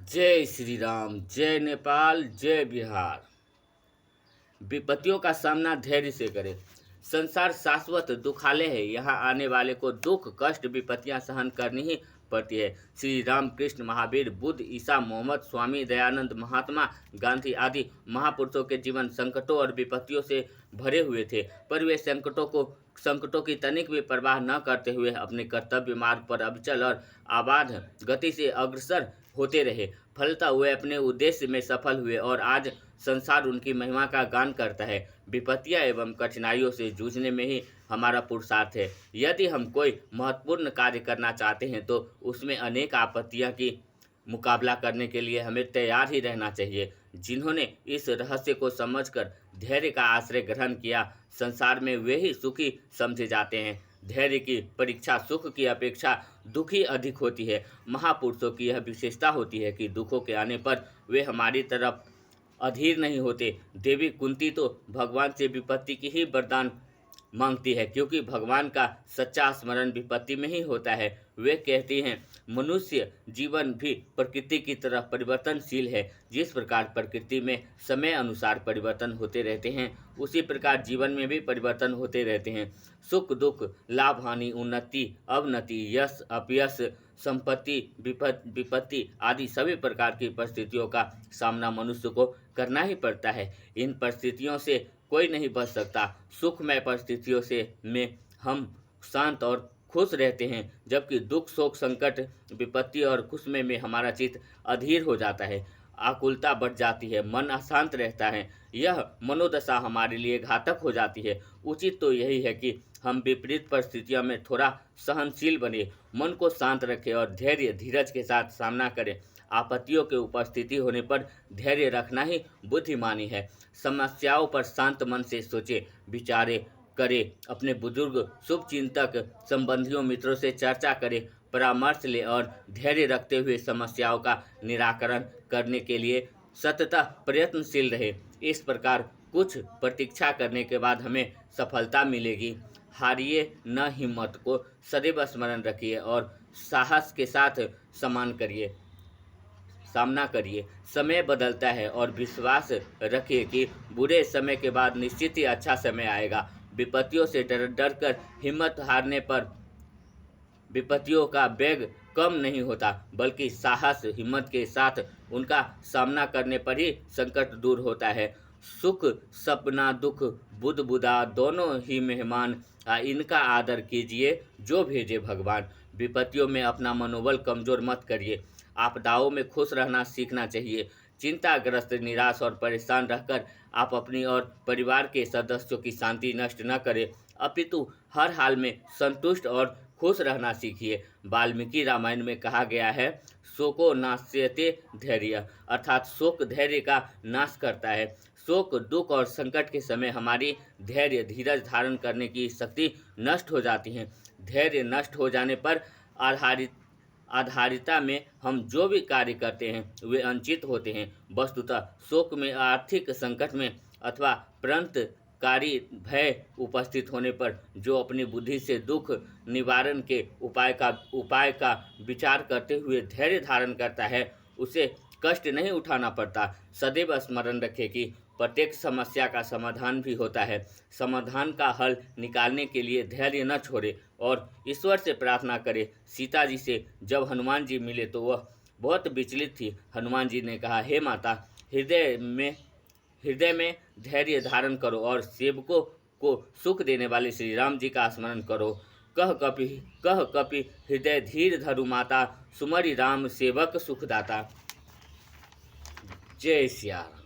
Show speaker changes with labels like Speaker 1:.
Speaker 1: जय श्री राम, जय नेपाल, जय बिहार। विपत्तियों का सामना धैर्य से करें। संसार शाश्वत दुखालय है। यहाँ आने वाले को दुख कष्ट विपत्तियां सहन करनी ही पड़ती है। श्री राम कृष्ण महावीर बुद्ध ईसा मोहम्मद स्वामी दयानंद महात्मा गांधी आदि महापुरुषों के जीवन संकटों और विपत्तियों से भरे हुए थे, पर वे संकटों की तनिक भी परवाह न करते हुए अपने कर्तव्य मार्ग पर अविचल और आबाद गति से अग्रसर होते रहे। फलतः वे अपने उद्देश्य में सफल हुए और आज संसार उनकी महिमा का गान करता है। विपत्तियां एवं कठिनाइयों से जूझने में ही हमारा पुरुषार्थ है। यदि हम कोई महत्वपूर्ण कार्य करना चाहते हैं तो उसमें अनेक आपत्तियां की मुकाबला करने के लिए हमें तैयार ही रहना चाहिए। जिन्होंने इस रहस्य को समझकर धैर्य का आश्रय ग्रहण किया, संसार में वे ही सुखी समझे जाते हैं। धैर्य की परीक्षा सुख की अपेक्षा दुख ही अधिक होती है। महापुरुषों की यह विशेषता होती है कि दुखों के आने पर वे हमारी तरफ अधीर नहीं होते। देवी कुंती तो भगवान से विपत्ति की ही वरदान मांगती है, क्योंकि भगवान का सच्चा स्मरण विपत्ति में ही होता है। वे कहती हैं, मनुष्य जीवन भी प्रकृति की तरह परिवर्तनशील है। जिस प्रकार प्रकृति में समय अनुसार परिवर्तन होते रहते हैं, उसी प्रकार जीवन में भी परिवर्तन होते रहते हैं। सुख दुख, लाभ हानि, उन्नति अवनति, यश अपयश, संपत्ति विपत्ति आदि सभी प्रकार की परिस्थितियों का सामना मनुष्य को करना ही पड़ता है। इन परिस्थितियों से कोई नहीं बच सकता। सुखमय परिस्थितियों से में हम शांत और खुश रहते हैं, जबकि दुख शोक संकट विपत्ति और खुशमय में हमारा चित्त अधीर हो जाता है, आकुलता बढ़ जाती है, मन अशांत रहता है। यह मनोदशा हमारे लिए घातक हो जाती है। उचित तो यही है कि हम विपरीत परिस्थितियों में थोड़ा सहनशील बने, मन को शांत रखें और धैर्य धीरज के साथ सामना करें। आपत्तियों की उपस्थिति होने पर धैर्य रखना ही बुद्धिमानी है। समस्याओं पर शांत मन से सोचे विचारे करें। अपने बुजुर्ग शुभचिंतक संबंधियों मित्रों से चर्चा करें, परामर्श लें और धैर्य रखते हुए समस्याओं का निराकरण करने के लिए सतत प्रयत्नशील रहे। इस प्रकार कुछ प्रतीक्षा करने के बाद हमें सफलता मिलेगी। हारिए न, हिम्मत को सदैव स्मरण रखिए और साहस के साथ सामना करिए। समय बदलता है और विश्वास रखिए कि बुरे समय के बाद निश्चित ही अच्छा समय आएगा। विपत्तियों से डर कर हिम्मत हारने पर विपत्तियों का वेग कम नहीं होता, बल्कि साहस हिम्मत के साथ उनका सामना करने पर ही संकट दूर होता है। सुख सपना दुख बुध बुधा दोनों ही मेहमान, इनका आदर कीजिए जो भेजे भगवान। विपत्तियों में अपना मनोबल कमजोर मत करिए। आपदाओं में खुश रहना सीखना चाहिए। चिंताग्रस्त निराश और परेशान रहकर आप अपनी और परिवार के सदस्यों की शांति नष्ट न करें, अपितु हर हाल में संतुष्ट और खुश रहना सीखिए। वाल्मीकि रामायण में कहा गया है, शोको नाश्यते धैर्य, अर्थात शोक धैर्य का नाश करता है। शोक दुख और संकट के समय हमारी धैर्य धीरज धारण करने की शक्ति नष्ट हो जाती है। धैर्य नष्ट हो जाने पर आधारिता में हम जो भी कार्य करते हैं वे अनुचित होते हैं। वस्तुतः शोक में, आर्थिक संकट में अथवा प्रांतकारी भय उपस्थित होने पर जो अपनी बुद्धि से दुख निवारण के उपाय का विचार करते हुए धैर्य धारण करता है, उसे कष्ट नहीं उठाना पड़ता। सदैव स्मरण रखें कि प्रत्येक समस्या का समाधान भी होता है। समाधान का हल निकालने के लिए धैर्य न छोड़े और ईश्वर से प्रार्थना करें। सीता जी से जब हनुमान जी मिले तो वह बहुत विचलित थी। हनुमान जी ने कहा, हे माता, हृदय में धैर्य धारण करो और सेवकों को सुख देने वाले श्री राम जी का स्मरण करो। कह कपि हृदय धीर धरु माता, सुमरि राम सेवक सुखदाता। जय सिया राम।